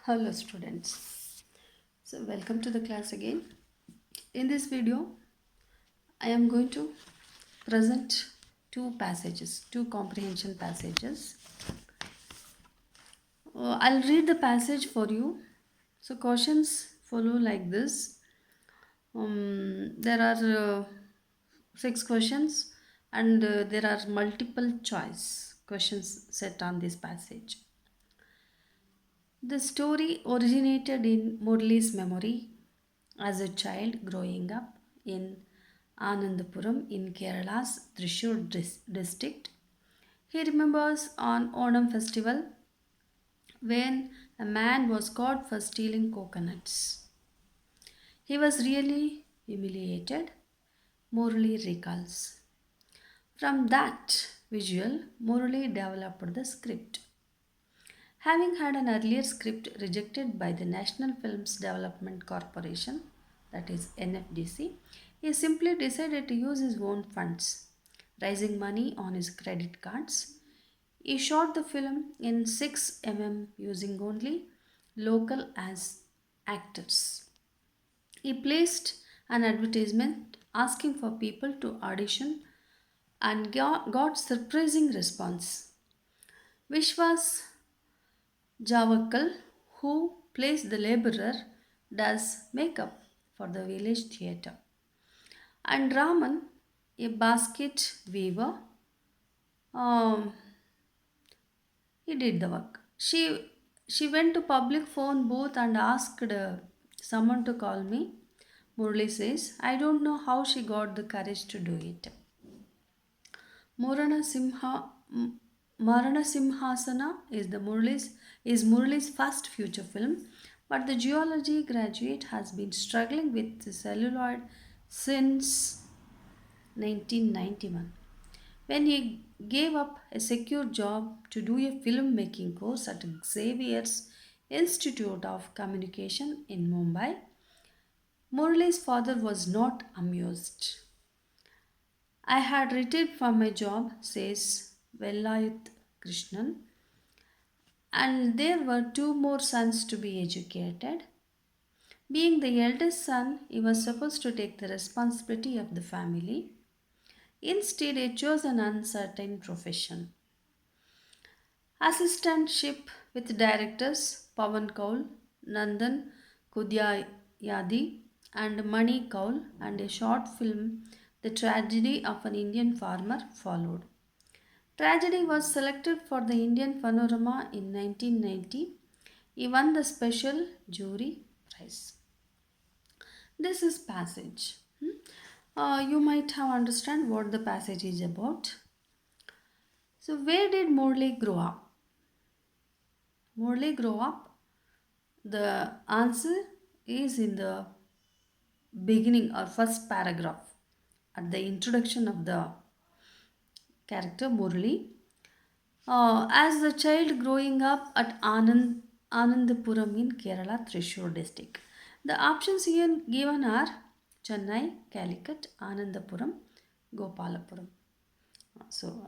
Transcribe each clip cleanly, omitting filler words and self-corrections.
Hello students. So welcome to the class again. In this video, I am going to present two comprehension passages. I'll read the passage for you. So questions follow like this. There are six questions and there are multiple choice questions set on this passage. The story originated in Murli's memory as a child growing up in Anandapuram in Kerala's Thrissur district. He remembers on Onam festival when a man was caught for stealing coconuts. He was really humiliated, Murli recalls. From that visual, Murli developed the script. Having had an earlier script rejected by the National Films Development Corporation, that is NFDC, he simply decided to use his own funds, raising money on his credit cards. He shot the film in 6 mm using only local as actors. He placed an advertisement asking for people to audition and got surprising response. Vishwas Javakkal, who plays the laborer, does makeup for the village theatre. And Raman, a basket weaver, um, he did the work. She went to public phone booth and asked someone to call me. Murli says, I don't know how she got the courage to do it. Murana Simha Marana Simhasana is Murli's first feature film, but the geology graduate has been struggling with the celluloid since 1991. When he gave up a secure job to do a filmmaking course at Xavier's Institute of Communication in Mumbai, Murli's father was not amused. I had retired from my job, says Velayut Krishnan, and there were two more sons to be educated. Being the eldest son, he was supposed to take the responsibility of the family. Instead, he chose an uncertain profession. Assistantship with directors Pavan Kaul, Nandan Kudyayadi, and Mani Kaul, and a short film, The Tragedy of an Indian Farmer, followed. Tragedy was selected for the Indian Panorama in 1990. He won the special jury prize. This is passage. You might have understand what the passage is about. So where did Morley grow up? Morley grew up. The answer is in the beginning or first paragraph at the introduction of the character Murli. As a child growing up at Anandapuram in Kerala, Thrissur district. The options here given are Chennai, Calicut, Anandapuram, Gopalapuram. So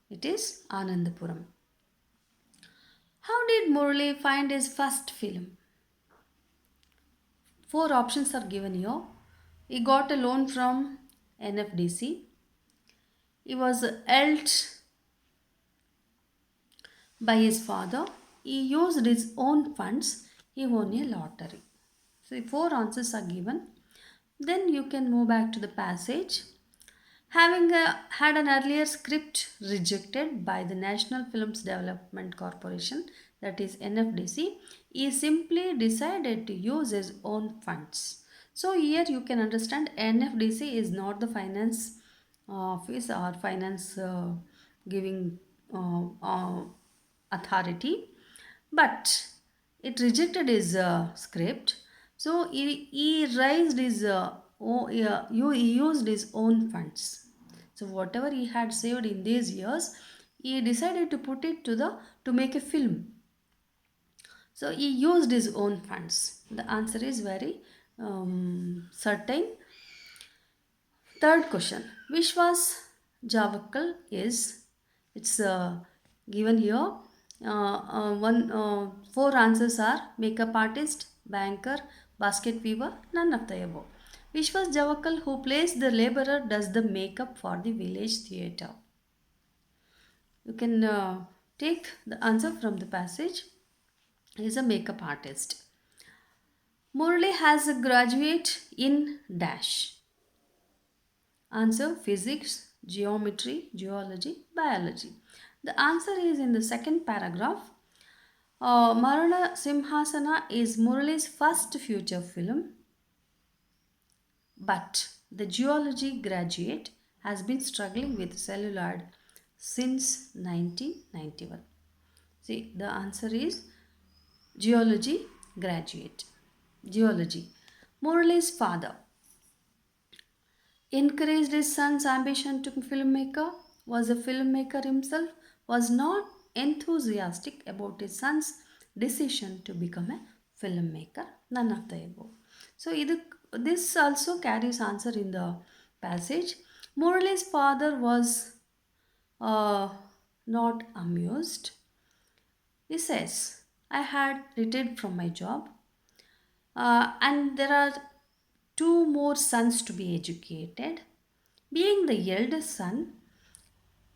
it is Anandapuram. How did Murli find his first film? Four options are given here. He got a loan from NFDC. He was helped by his father. He used his own funds. He won a lottery. So, four answers are given. Then you can move back to the passage. Having had an earlier script rejected by the National Films Development Corporation, that is NFDC, he simply decided to use his own funds. So here you can understand NFDC is not the finance office or finance giving authority, but it rejected his script. So he raised his he used his own funds. So whatever he had saved in these years, he decided to put it to make a film. So he used his own funds. The answer is very certain. Third question. Vishwas Javakkal is, it's given here. Four answers are makeup artist, banker, basket weaver, none of the above. Vishwas Javakal, who plays the laborer, does the makeup for the village theatre. You can take the answer from the passage. He is a makeup artist. Murli has a graduate in dash. Answer physics, geometry, geology, biology. The answer is in the second paragraph. Marana Simhasana is Murali's first feature film, but the geology graduate has been struggling with celluloid since 1991. See, the answer is geology graduate. Geology. Murali's father encouraged his son's ambition to filmmaker, was a filmmaker himself, was not enthusiastic about his son's decision to become a filmmaker. None of the above. So this also carries answer in the passage. Murali's father was uh, not amused. He says, I had retired from my job and there are two more sons to be educated. Being the eldest son,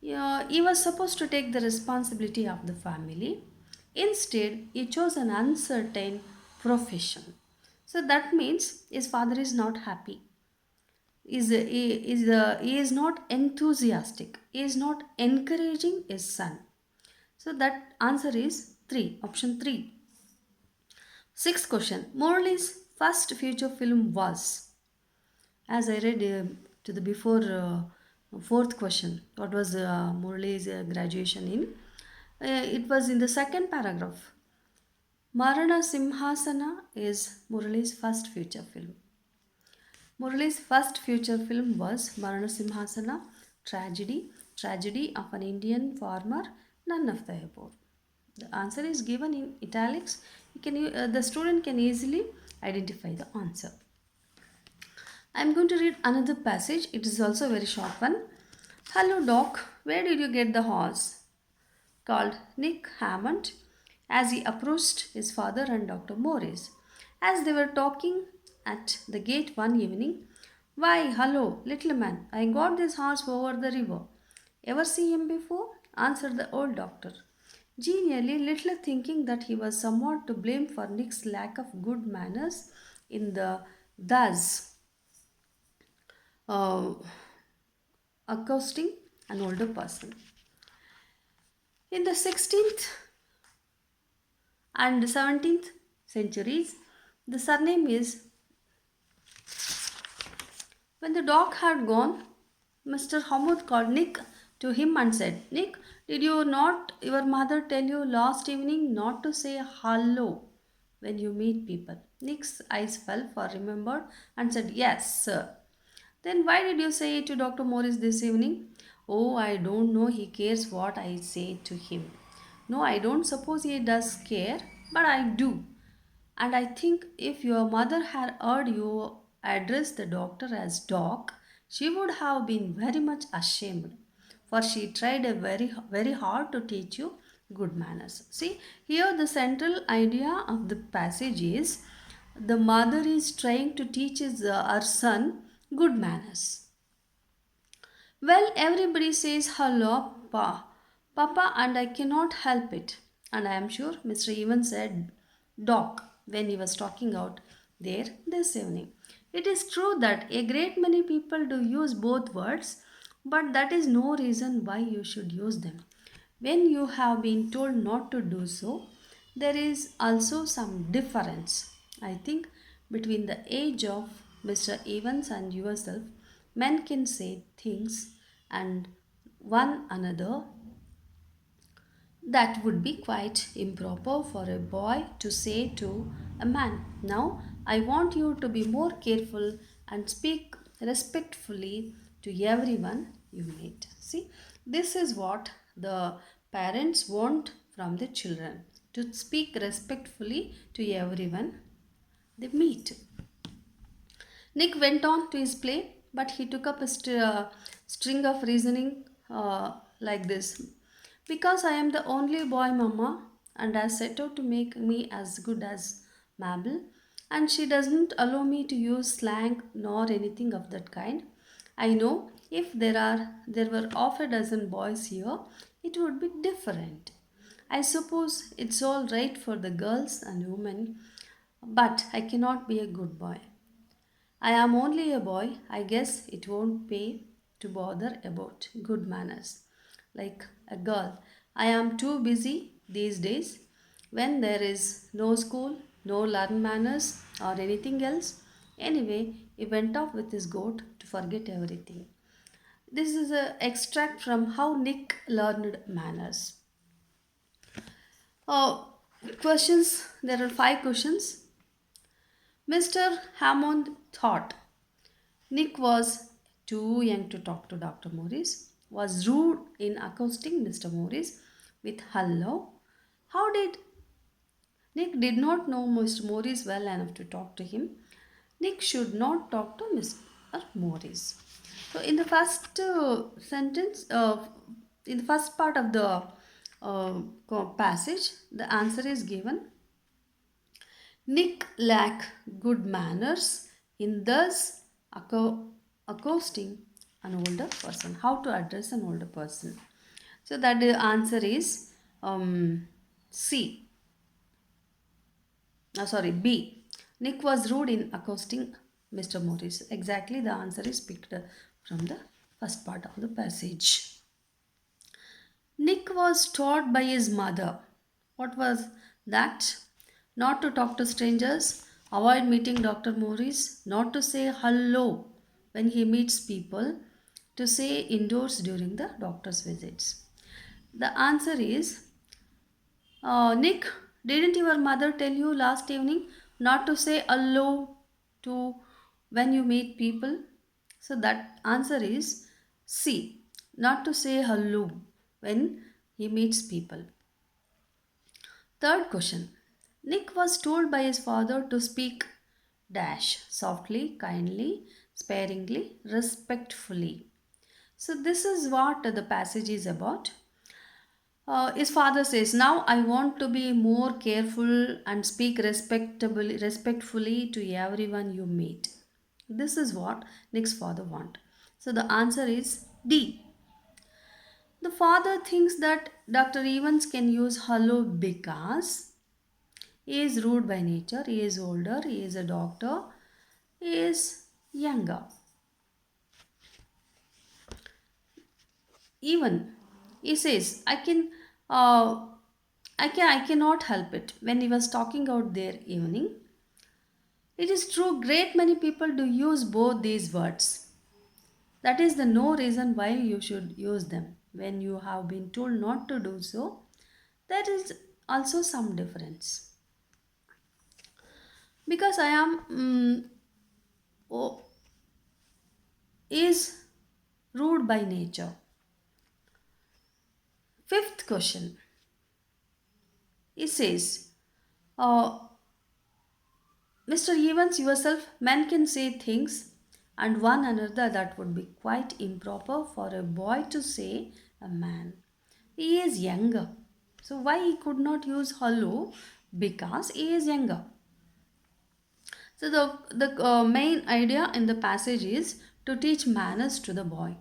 he was supposed to take the responsibility of the family. Instead, he chose an uncertain profession. So that means his father is not happy. He is not enthusiastic. He is not encouraging his son. So that answer is 3, option 3. Sixth question. Morley's first feature film was, as I read to the before fourth question, what was Morley's graduation in? It was in the second paragraph. Marana Simhasana is Murali's first feature film. Murali's first feature film was Marana Simhasana, tragedy of an Indian farmer, none of the above. The answer is given in italics. The student can easily identify the answer. I am going to read another passage. It is also a very short one. Hello, Doc. Where did you get the horse? Called Nick Hammond as he approached his father and Dr. Morris. As they were talking at the gate one evening, why, hello, little man, I got this horse over the river. Ever see him before? Answered the old doctor, genially, little thinking that he was somewhat to blame for Nick's lack of good manners in the thus uh, accosting an older person. In the 16th and 17th centuries, the surname is. When the dog had gone, Mr. Hamoud called Nick to him and said, Nick, did your mother tell you last evening not to say hello when you meet people? Nick's eyes fell for remembered and said, Yes, sir. Then why did you say it to Dr. Morris this evening? Oh, I don't know. He cares what I say to him. No, I don't suppose he does care, but I do. And I think if your mother had heard you address the doctor as Doc, she would have been very much ashamed, for she tried very hard to teach you good manners. See, here the central idea of the passage is the mother is trying to teach her son good manners. Well, everybody says hello, Papa, and I cannot help it. And I am sure Mr. Evans said Doc when he was talking out there this evening. It is true that a great many people do use both words, but that is no reason why you should use them. When you have been told not to do so, there is also some difference, I think, between the age of Mr. Evans and yourself. Men can say things and one another that would be quite improper for a boy to say to a man. Now, I want you to be more careful and speak respectfully to everyone you meet. See, this is what the parents want from the children, to speak respectfully to everyone they meet. Nick went on to his play, but he took up a string of reasoning like this. Because I am the only boy mama and has set out to make me as good as Mabel, and she doesn't allow me to use slang nor anything of that kind. I know if there were half a dozen boys here, it would be different. I suppose it's all right for the girls and women, but I cannot be a good boy. I am only a boy. I guess it won't pay to bother about good manners. Like a girl, I am too busy these days when there is no school, no learn manners or anything else. Anyway, he went off with his goat to forget everything. This is a extract from how Nick learned manners. Oh, questions. There are 5 questions. Mr. Hammond thought Nick was too young to talk to Dr. Morris, was rude in accosting Mr. Morris with hello. How did Nick did not know Mr. Morris well enough to talk to him? Nick should not talk to Mr. Morris. So, in the first in the first part of the passage, the answer is given. Nick lacked good manners in thus accosting an older person. How to address an older person? So that the answer is C. Sorry, B. Nick was rude in accosting Mr. Morris. Exactly, the answer is picked from the first part of the passage. Nick was taught by his mother. What was that? Not to talk to strangers, avoid meeting Dr. Morris, not to say hello when he meets people, to say indoors during the doctor's visits. The answer is Nick, didn't your mother tell you last evening not to say hello to when you meet people? So that answer is C. Not to say hello when he meets people. Third question. Nick was told by his father to speak dash softly, kindly, sparingly, respectfully. So this is what the passage is about. His father says, "Now I want to be more careful and speak respectfully to everyone you meet." This is what Nick's father want. So the answer is D. The father thinks that Dr. Evans can use hello because he is rude by nature, he is older, he is a doctor, he is younger. Even he says, uh, I cannot help it. When he was talking out there evening, it is true, great many people do use both these words. That is the no reason why you should use them. When you have been told not to do so, there is also some difference. Because I am oh, is rude by nature. Fifth question. It says, uh, Mr. Evans, yourself, men can say things and one another that would be quite improper for a boy to say a man. He is younger. So why he could not use hello? Because he is younger. So the main idea in the passage is to teach manners to the boy.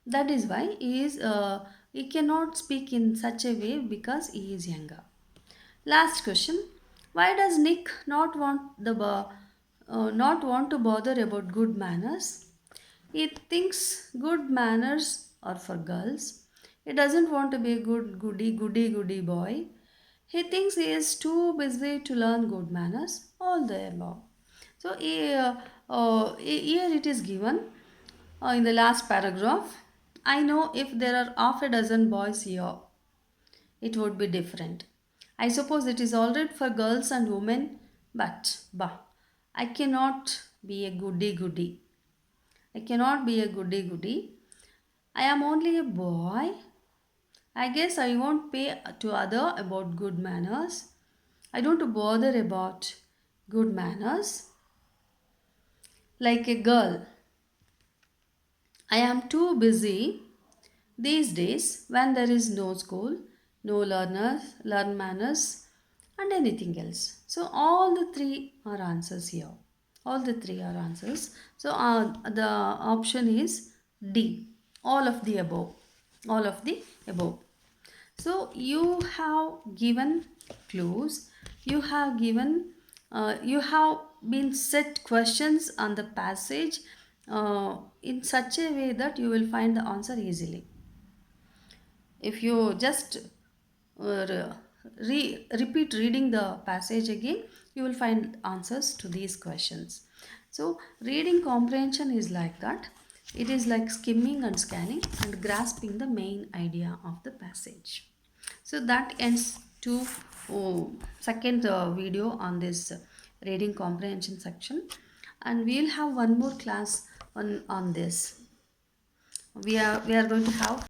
That is why he cannot speak in such a way because he is younger. Last question: why does Nick not want to bother about good manners? He thinks good manners are for girls. He doesn't want to be a good goody boy. He thinks he is too busy to learn good manners. All the above. So here it is given in the last paragraph. I know if there are half a dozen boys here, it would be different. I suppose it is all right for girls and women, but bah, I cannot be a goody. I cannot be a goody. I am only a boy. I guess I won't pay to other about good manners. I don't bother about good manners. Like a girl, I am too busy These days, when there is no school, no learners, learn manners, and anything else. So, all the three are answers here. All the three are answers. So, the option is D. All of the above. All of the above. So, you have given clues. You have been set questions on the passage in such a way that you will find the answer easily. If you just repeat reading the passage again, you will find answers to these questions. So reading comprehension is like that. It is like skimming and scanning and grasping the main idea of the passage. So that ends to second video on this reading comprehension section, and we will have one more class on this. We are going to have